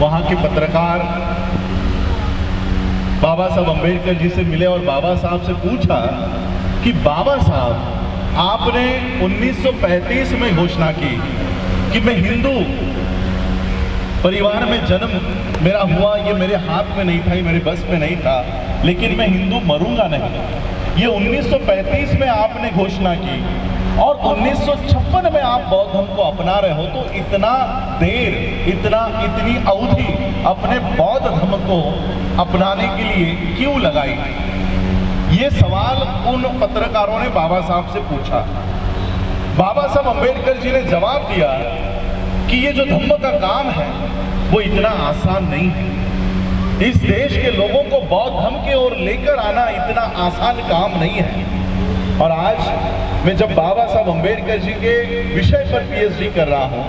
वहाँ के पत्रकार बाबा साहब अम्बेडकर जी से मिले और बाबा साहब से पूछा कि बाबा साहब, आपने 1935 में घोषणा की कि मैं हिंदू परिवार में जन्म मेरा हुआ, ये मेरे हाथ में नहीं था, ये मेरे बस में नहीं था, लेकिन मैं हिंदू मरूंगा नहीं। ये 1935 में आपने घोषणा की और 1956 में आप बौद्ध धर्म को अपना रहे हो, तो इतना देर, इतनी अवधि अपने बौद्ध धर्म को अपनाने के लिए क्यों लगाई? ये सवाल उन पत्रकारों ने बाबा साहब से पूछा। बाबा साहब अम्बेडकर जी ने जवाब दिया कि ये जो धम्म का काम है वो इतना आसान नहीं है। इस देश के लोगों को बौद्ध धर्म की ओर लेकर आना इतना आसान काम नहीं है। और आज मैं जब बाबा साहब अम्बेडकर जी के विषय पर पीएचडी कर रहा हूं,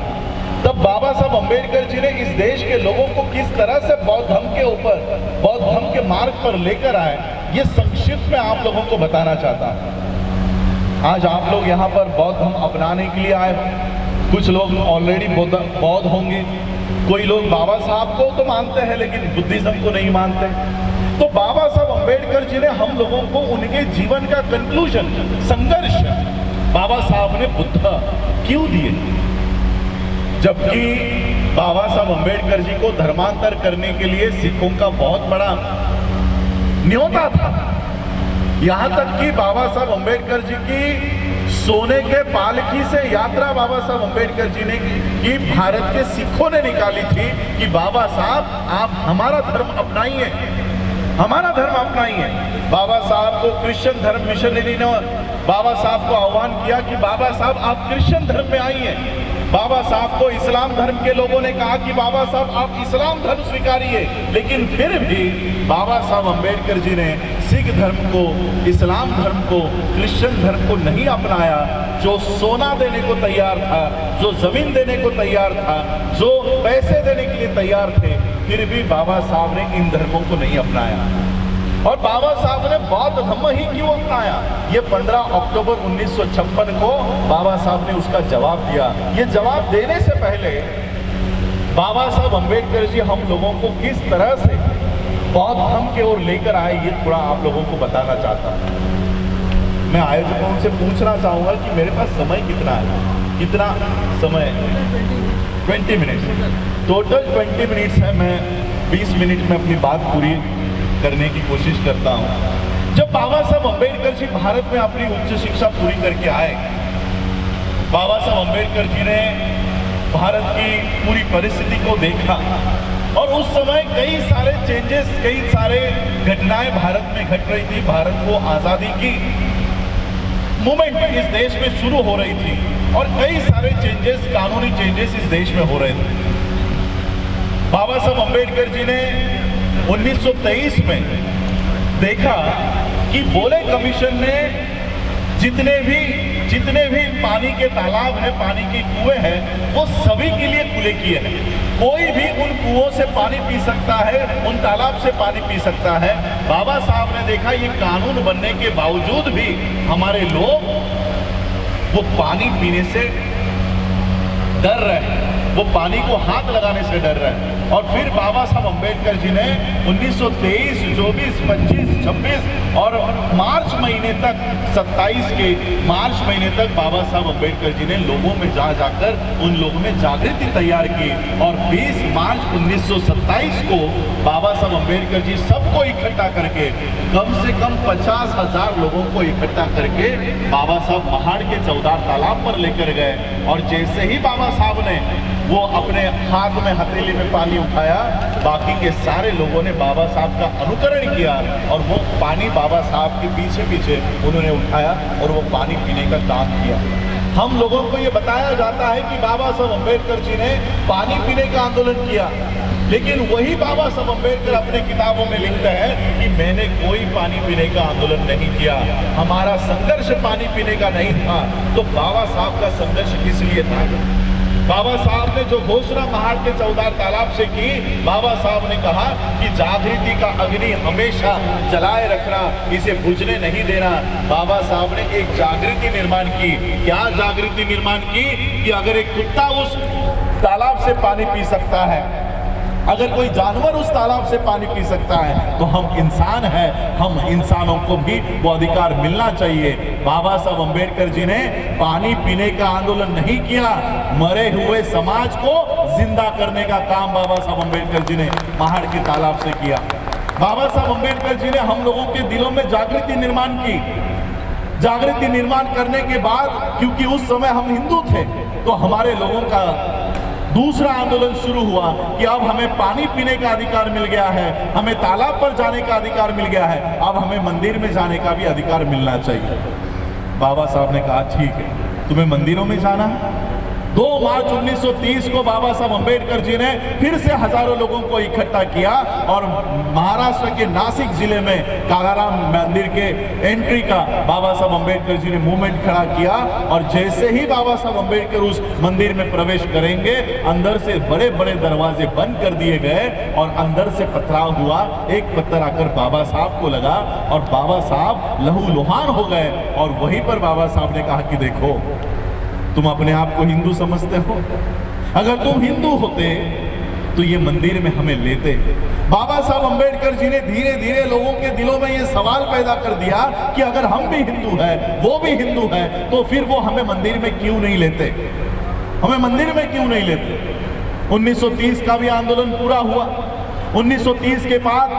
तब बाबा साहब अम्बेडकर जी ने इस देश के लोगों को किस तरह से बौद्ध धर्म के ऊपर, बौद्ध धर्म के मार्ग पर लेकर आए, ये संक्षिप्त में आप लोगों को बताना चाहता हूं। आज आप लोग यहाँ पर बौद्ध धर्म अपनाने के लिए आए हो। कुछ लोग ऑलरेडी बौद्ध होंगे, कोई लोग बाबा साहब को तो मानते हैं लेकिन बुद्धिज्म को नहीं मानते। तो बाबा साहब अम्बेडकर जी ने हम लोगों को उनके जीवन का कंक्लूजन, संघर्ष बाबा साहब ने बुद्ध क्यों दिए, जबकि बाबा साहब अम्बेडकर जी को धर्मांतर करने के लिए सिखों का बहुत बड़ा न्योता था। यहां तक कि बाबा साहब अम्बेडकर जी की सोने के पालकी से यात्रा बाबा साहब अम्बेडकर जी ने की भारत के सिखों ने निकाली थी कि बाबा साहब आप हमारा धर्म अपनाइए, हमारा धर्म अपनाइए। बाबा साहब को क्रिश्चियन धर्म मिशनरी ने बाबा साहब को आह्वान किया कि बाबा साहब आप क्रिश्चियन धर्म में आइए। बाबा साहब को इस्लाम धर्म के लोगों ने कहा कि बाबा साहब आप इस्लाम धर्म स्वीकारिए, लेकिन फिर भी बाबा साहब अम्बेडकर जी ने सिख धर्म को, इस्लाम धर्म को, क्रिश्चियन धर्म को नहीं अपनाया। जो सोना देने को तैयार था, जो जमीन देने को तैयार था, जो पैसे देने के लिए तैयार थे, फिर भी बाबा साहब ने इन धर्मों को नहीं अपनाया। और बाबा साहब ने बौद्ध धर्म ही क्यों अपनाया? ये 15 अक्टूबर 1956 को बाबा साहब ने उसका जवाब दिया। ये जवाब देने से पहले बाबा साहब अम्बेडकर जी हम लोगों को किस तरह से बौद्ध धर्म की ओर लेकर आए, ये थोड़ा आप लोगों को बताना चाहता हूँ। मैं आयोजकों से पूछना चाहूँगा कि मेरे पास समय कितना है, कितना समय? 20 मिनट, टोटल 20 मिनट्स है। मैं 20 मिनट में अपनी बात पूरी करने की कोशिश करता हूं। जब बाबा साहब अम्बेडकर जी भारत में अपनी उच्च शिक्षा पूरी करके आए, बाबा साहब अम्बेडकर जी ने भारत की पूरी परिस्थिति को देखा और उस समय कई सारे चेंजेस, कई सारे घटनाएं भारत में घट रही थी। भारत को आजादी की मूवमेंट इस देश में शुरू हो रही थी और कई सारे चेंजेस, कानूनी चेंजेस इस देश में हो रहे थे। बाबा साहब अम्बेडकर जी ने 1923 में देखा कि बोले कमीशन ने जितने भी पानी के तालाब हैं, पानी के कुएं हैं, वो सभी के लिए खुले किए हैं। कोई भी उन कुओं से पानी पी सकता है, उन तालाब से पानी पी सकता है। बाबा साहब ने देखा ये कानून बनने के बावजूद भी हमारे लोग वो पानी पीने से डर रहे हैं, वो पानी को हाथ लगाने से डर रहे हैं। और फिर बाबा साहब अम्बेडकर जी ने 1923, 24, 25, 26 और मार्च महीने तक, 27 के मार्च महीने तक बाबा साहब अम्बेडकर जी ने लोगों में जाकर उन लोगों में जागृति तैयार की। और 20 मार्च 1927 को बाबा साहब अम्बेडकर जी सबको इकट्ठा करके, कम से कम 50,000 लोगों को इकट्ठा करके बाबा साहब पहाड़ के चौदार तालाब पर लेकर गए। और जैसे ही बाबा साहब ने वो अपने हाथ में हथेली में पानी उठाया, बाकी के सारे लोगों ने बाबा साहब का अनुकरण किया और वो पानी बाबा साहब के पीछे पीछे उन्होंने उठाया और वो पानी पीने का काम किया। हम लोगों को ये बताया जाता है कि बाबा साहब अम्बेडकर जी ने पानी पीने का आंदोलन किया, लेकिन वही बाबा साहब अम्बेडकर अपने किताबों में लिखते हैं कि मैंने कोई पानी पीने का आंदोलन नहीं किया, हमारा संघर्ष पानी पीने का नहीं था। तो बाबा साहब का संघर्ष किस लिए था? बाबा साहब ने जो घोषणा पहाड़ के चौदार तालाब से की, बाबा साहब ने कहा कि जागृति का अग्नि हमेशा जलाए रखना, इसे बुझने नहीं देना। बाबा साहब ने एक जागृति निर्माण की। क्या जागृति निर्माण की? कि अगर एक कुत्ता उस तालाब से पानी पी सकता है अगर कोई जानवर उस तालाब से पानी पी सकता है तो हम इंसान हैं, हम इंसानों को भी वो अधिकार मिलना चाहिए। बाबा साहब अंबेडकर जी ने पानी पीने का आंदोलन नहीं किया, मरे हुए समाज को जिंदा करने का काम बाबा साहब अंबेडकर जी ने महाड़ के तालाब से किया। बाबा साहब अंबेडकर जी ने हम लोगों के दिलों में जागृति निर्माण की। जागृति निर्माण करने के बाद, क्योंकि उस समय हम हिंदू थे, तो हमारे लोगों का दूसरा आंदोलन शुरू हुआ कि अब हमें पानी पीने का अधिकार मिल गया है, हमें तालाब पर जाने का अधिकार मिल गया है, अब हमें मंदिर में जाने का भी अधिकार मिलना चाहिए। बाबा साहब ने कहा ठीक है, तुम्हें मंदिरों में जाना है। 2 मार्च 1930 को बाबा साहब अंबेडकर जी ने फिर से हजारों लोगों को इकट्ठा किया और महाराष्ट्र के नासिक जिले में कालाराम मंदिर के एंट्री का बाबा साहब अंबेडकर जी ने मूवमेंट खड़ा किया। और जैसे ही बाबा साहब अंबेडकर उस मंदिर में प्रवेश करेंगे, अंदर से बड़े बड़े दरवाजे बंद कर दिए गए और अंदर से पथराव हुआ। एक पत्थर आकर बाबा साहब को लगा और बाबा साहब लहूलुहान हो गए। और वहीं पर बाबा साहब ने कहा कि देखो, तुम अपने आप को हिंदू समझते हो, अगर तुम हिंदू होते तो ये मंदिर में हमें लेते। बाबा साहब अंबेडकर जी ने धीरे धीरे लोगों के दिलों में ये सवाल पैदा कर दिया कि अगर हम भी हिंदू हैं, वो भी हिंदू है, तो फिर वो हमें मंदिर में क्यों नहीं लेते, हमें मंदिर में क्यों नहीं लेते। 1930 का भी आंदोलन पूरा हुआ। 1930 के बाद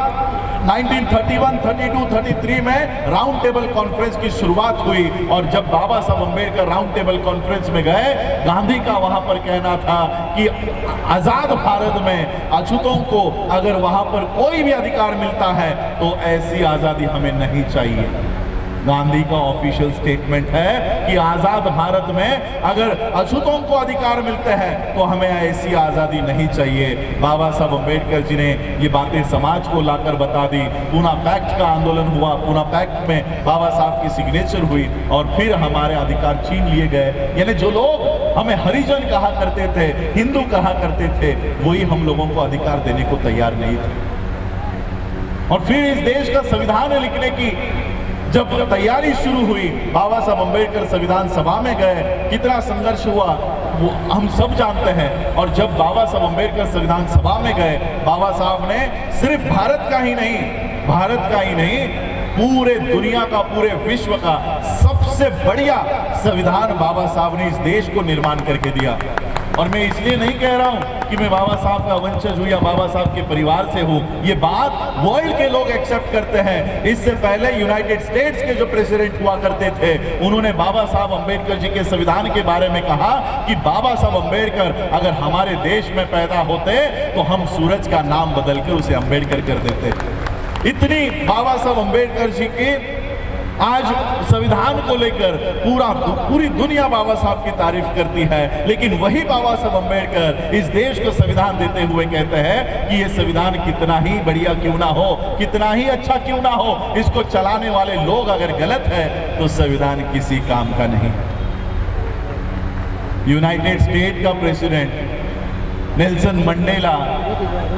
1931, 32, 33 में राउंड टेबल कॉन्फ्रेंस की शुरुआत हुई। और जब बाबा साहब अंबेडकर राउंड टेबल कॉन्फ्रेंस में गए, गांधी का वहां पर कहना था कि आजाद भारत में अछूतों को अगर वहां पर कोई भी अधिकार मिलता है तो ऐसी आजादी हमें नहीं चाहिए। गांधी का ऑफिशियल स्टेटमेंट है कि आजाद भारत में अगर अछूतों को अधिकार मिलते हैं तो हमें ऐसी आजादी नहीं चाहिए। बाबा साहब अंबेडकर जी ने ये बातें समाज को लाकर बता दी। पूना पैक्ट का आंदोलन हुआ। पूना पैक्ट में बाबा साहब की सिग्नेचर हुई और फिर हमारे अधिकार छीन लिए गए। यानी जो लोग हमें हरिजन कहा करते थे, हिंदू कहा करते थे, वही हम लोगों को अधिकार देने को तैयार नहीं थे। और फिर इस देश का संविधान लिखने की जब तैयारी शुरू हुई, बाबा साहब अंबेडकर संविधान सभा में गए, कितना संघर्ष हुआ वो हम सब जानते हैं। और जब बाबा साहब अंबेडकर संविधान सभा में गए, बाबा साहब ने सिर्फ भारत का ही नहीं, पूरे दुनिया का, पूरे विश्व का सबसे बढ़िया संविधान बाबा साहब ने इस देश को निर्माण करके दिया। और मैं इसलिए नहीं कह रहा हूं कि मैं बाबा साहब का वंशज हूं या बाबा साहब के परिवार से हूं, ये बात वर्ल्ड के लोग एक्सेप्ट करते हैं। इससे पहले यूनाइटेड स्टेट्स के जो प्रेसिडेंट हुआ करते थे, उन्होंने बाबा साहब अंबेडकर जी के संविधान के बारे में कहा कि बाबा साहब अंबेडकर अगर हमारे देश में पैदा होते तो हम सूरज का नाम बदलकर उसे अंबेडकर कर देते। इतनी बाबा साहब अंबेडकर जी की आज संविधान को लेकर पूरी दुनिया बाबा साहब की तारीफ करती है। लेकिन वही बाबा साहब अंबेडकर इस देश को संविधान देते हुए कहते हैं कि ये संविधान कितना ही बढ़िया क्यों ना हो, कितना ही अच्छा क्यों ना हो, इसको चलाने वाले लोग अगर गलत है तो संविधान किसी काम का नहीं। यूनाइटेड स्टेट का प्रेसिडेंट नेल्सन मंडेला,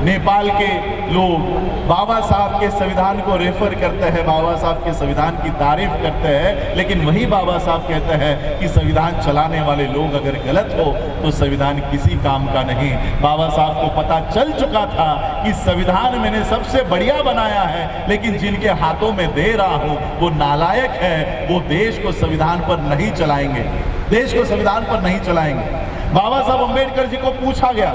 नेपाल के लोग बाबा साहब के संविधान को रेफर करते हैं, बाबा साहब के संविधान की तारीफ करते हैं। लेकिन वही बाबा साहब कहते हैं कि संविधान चलाने वाले लोग अगर गलत हो तो संविधान किसी काम का नहीं। बाबा साहब को पता चल चुका था कि संविधान मैंने सबसे बढ़िया बनाया है, लेकिन जिनके हाथों में दे रहा हूं वो नालायक है, वो देश को संविधान पर नहीं चलाएंगे, देश को संविधान पर नहीं चलाएंगे। बाबा साहब अंबेडकर जी को पूछा गया,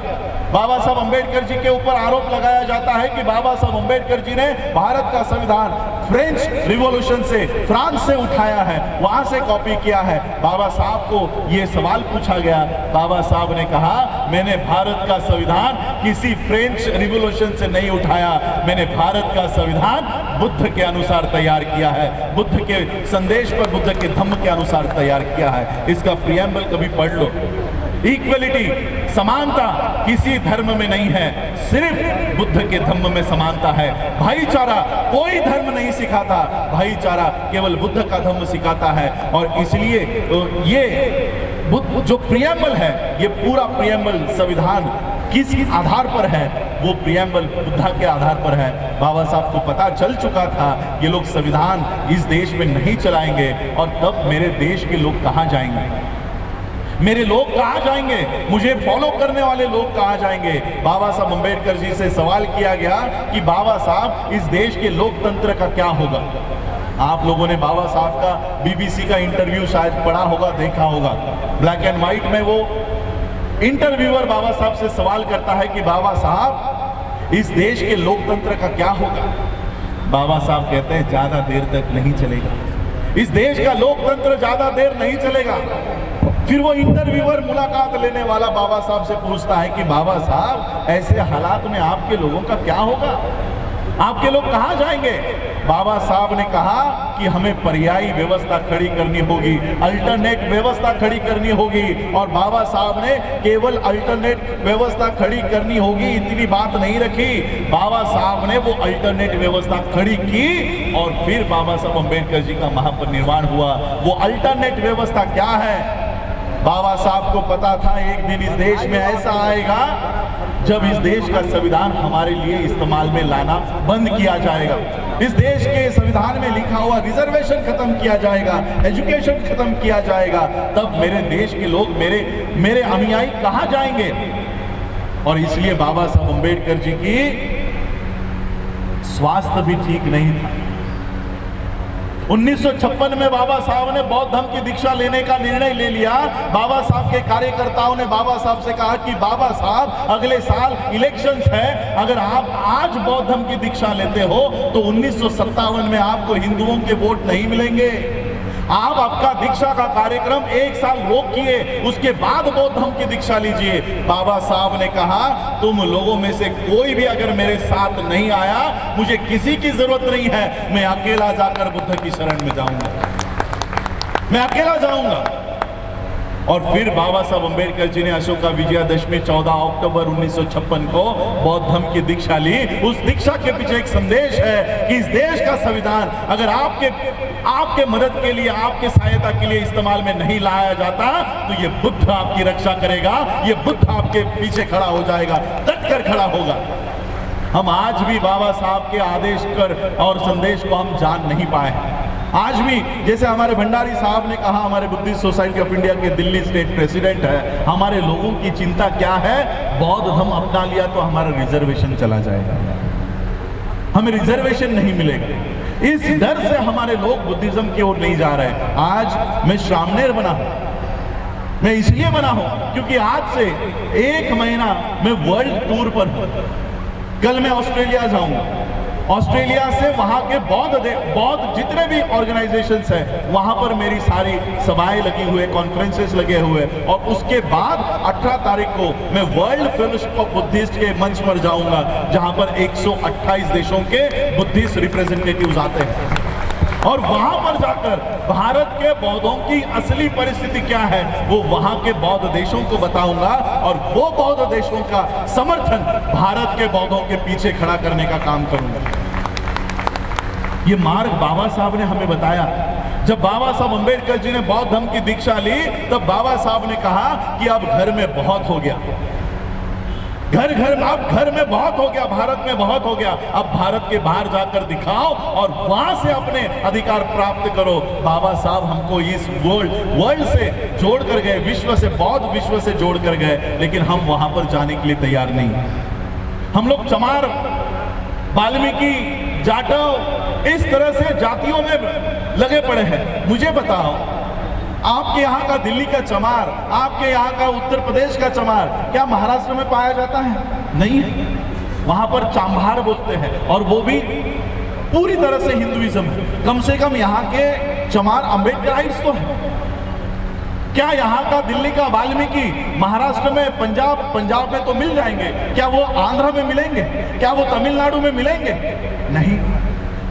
बाबा साहब अंबेडकर जी के ऊपर आरोप लगाया जाता है कि बाबा साहब अंबेडकर जी ने भारत का संविधान फ्रेंच रिवॉल्यूशन से, फ्रांस से उठाया है, वहां से कॉपी किया है। बाबा साहब को यह सवाल पूछा गया, बाबा साहब ने कहा मैंने भारत का संविधान किसी फ्रेंच रिवॉल्यूशन से नहीं उठाया, मैंने भारत का संविधान बुद्ध के अनुसार तैयार किया है, बुद्ध के संदेश पर, बुद्ध के धम्म के अनुसार तैयार किया है। इसका प्रियम्बल कभी पढ़ लो। इक्वलिटी, समानता किसी धर्म में नहीं है, सिर्फ बुद्ध के धम्म में समानता है। भाईचारा कोई धर्म नहीं सिखाता, भाईचारा केवल बुद्ध का धम्म सिखाता है। और इसलिए ये बुद्ध जो प्रियम्बल है, ये पूरा प्रियम्बल संविधान किस आधार पर है, वो प्रियम्बल बुद्ध के आधार पर है। बाबा साहब को पता चल चुका था ये लोग संविधान इस देश में नहीं चलाएंगे और तब मेरे देश के लोग कहां जाएंगे। मेरे लोग कहाँ जाएंगे, मुझे फॉलो करने वाले लोग कहाँ जाएंगे। बाबा साहब अंबेडकर जी से सवाल किया गया कि बाबा साहब इस देश के लोकतंत्र का क्या होगा। आप लोगों ने बाबा साहब का बीबीसी का इंटरव्यू शायद पढ़ा होगा, देखा होगा। ब्लैक एंड व्हाइट में वो इंटरव्यूअर बाबा साहब से सवाल करता है कि बाबा साहब इस देश के लोकतंत्र का क्या होगा। बाबा साहब कहते हैं ज्यादा देर तक नहीं चलेगा, इस देश का लोकतंत्र ज्यादा देर नहीं चलेगा। फिर वो इंटरव्यूअर मुलाकात लेने वाला बाबा साहब से पूछता है कि बाबा साहब ऐसे हालात में आपके लोगों का क्या होगा, आपके लोग कहां जाएंगे। बाबा साहब ने कहा कि हमें पर्यायी व्यवस्था खड़ी करनी होगी, अल्टरनेट व्यवस्था खड़ी करनी होगी। और बाबा साहब ने केवल अल्टरनेट व्यवस्था खड़ी करनी होगी इतनी बात नहीं रखी, बाबा साहब ने वो अल्टरनेट व्यवस्था खड़ी की और फिर बाबा साहब अंबेडकर जी का महापरिनिर्वाण हुआ। वो अल्टरनेट व्यवस्था क्या है, बाबा साहब को पता था एक दिन इस देश में ऐसा आएगा जब इस देश का संविधान हमारे लिए इस्तेमाल में लाना बंद किया जाएगा, इस देश के संविधान में लिखा हुआ रिजर्वेशन खत्म किया जाएगा, एजुकेशन खत्म किया जाएगा। तब मेरे देश के लोग, मेरे अनुयायी कहां जाएंगे। और इसलिए बाबा साहब अंबेडकर जी की स्वास्थ्य भी ठीक नहीं था। 1956 में बाबा साहब ने बौद्ध धर्म की दीक्षा लेने का निर्णय ले लिया। बाबा साहब के कार्यकर्ताओं ने बाबा साहब से कहा कि बाबा साहब अगले साल इलेक्शंस है, अगर आप आज बौद्ध धर्म की दीक्षा लेते हो तो 1957 में आपको हिंदुओं के वोट नहीं मिलेंगे। आप आपका दीक्षा का कार्यक्रम एक साल रोकिए, उसके बाद बौद्ध धर्म की दीक्षा लीजिए। बाबा साहब ने कहा तुम लोगों में से कोई भी अगर मेरे साथ नहीं आया, मुझे किसी की जरूरत नहीं है, मैं अकेला जाकर बुद्ध की शरण में जाऊंगा, मैं अकेला जाऊंगा। और फिर बाबा साहब अंबेडकर जी ने अशोका विजयादशमी 14 अक्टूबर 1956 को बौद्ध धर्म की दीक्षा ली। उस दीक्षा के पीछे एक संदेश है कि इस देश का संविधान अगर आपके मदद के लिए, आपके सहायता के लिए इस्तेमाल में नहीं लाया जाता तो ये बुद्ध आपकी रक्षा करेगा, ये बुद्ध आपके पीछे खड़ा हो जाएगा, डट कर खड़ा होगा। हम आज भी बाबा साहब के आदेश कर और संदेश को हम जान नहीं पाए। आज भी जैसे हमारे भंडारी साहब ने कहा, हमारे बुद्धिस्ट सोसाइटी ऑफ इंडिया के दिल्ली स्टेट प्रेसिडेंट है, हमारे लोगों की चिंता क्या है, बौद्ध धर्म अपना लिया तो हमारा रिजर्वेशन चला जाएगा, हमें रिजर्वेशन नहीं मिलेगा। इस डर से हमारे लोग बुद्धिज्म की ओर नहीं जा रहे। आज मैं श्रामणेर बना हूं, मैं इसलिए बना हूं क्योंकि आज से 1 महीना मैं वर्ल्ड टूर पर हूं। कल मैं ऑस्ट्रेलिया जाऊंगा, ऑस्ट्रेलिया से वहां के बौद्ध जितने भी ऑर्गेनाइजेशंस हैं वहां पर मेरी सारी सभाएं लगी हुए, कॉन्फ्रेंसेस लगे हुए। और उसके बाद 18 तारीख को मैं वर्ल्ड फेलोशिप ऑफ बुद्धिस्ट के मंच पर जाऊंगा, जहां पर 128 देशों के बुद्धिस्ट रिप्रेजेंटेटिव्स आते हैं। और वहां पर जाकर भारत के बौद्धों की असली परिस्थिति क्या है वो वहां के बौद्ध देशों को बताऊंगा, और वो बौद्ध देशों का समर्थन भारत के बौद्धों के पीछे खड़ा करने का काम करूंगा। ये मार्ग बाबा साहब ने हमें बताया। जब बाबा साहब अंबेडकर जी ने बौद्ध धर्म की दीक्षा ली तब बाबा साहब ने कहा कि अब घर में बहुत हो गया, अब घर में बहुत हो गया, भारत में बहुत हो गया, अब भारत के बाहर जाकर दिखाओ और वहां से अपने अधिकार प्राप्त करो। बाबा साहब हमको इस वर्ल्ड से जोड़ कर गए, विश्व से, बौद्ध विश्व से जोड़ कर गए, लेकिन हम वहां पर जाने के लिए तैयार नहीं। हम लोग चमार, वाल्मीकि, जाटव, इस तरह से जातियों में लगे पड़े हैं। मुझे बताओ, आपके यहाँ का दिल्ली का चमार, आपके यहाँ का उत्तर प्रदेश का चमार क्या महाराष्ट्र में पाया जाता है? नहीं है। वहां पर चांभार बोलते हैं, और वो भी पूरी तरह से हिंदुइज्म है। कम से कम यहाँ के चमार अम्बेडकराइट्स तो है। क्या यहाँ का दिल्ली का वाल्मीकि महाराष्ट्र में, पंजाब में तो मिल जाएंगे? क्या वो आंध्र में मिलेंगे? क्या वो तमिलनाडु में मिलेंगे? नहीं।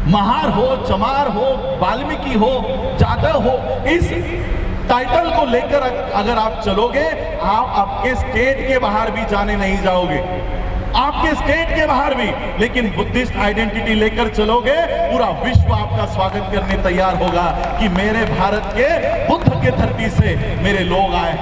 महार हो, चमार हो, वाल्मीकि हो, जाटव हो, इस टाइटल को लेकर अगर आप चलोगे, आप आपके स्टेट के बाहर भी जाने नहीं जाओगे, आपके स्टेट के बाहर भी। लेकिन बुद्धिस्ट आइडेंटिटी लेकर चलोगे, पूरा विश्व आपका स्वागत करने तैयार होगा कि मेरे भारत के बुद्ध के धरती से मेरे लोग आए।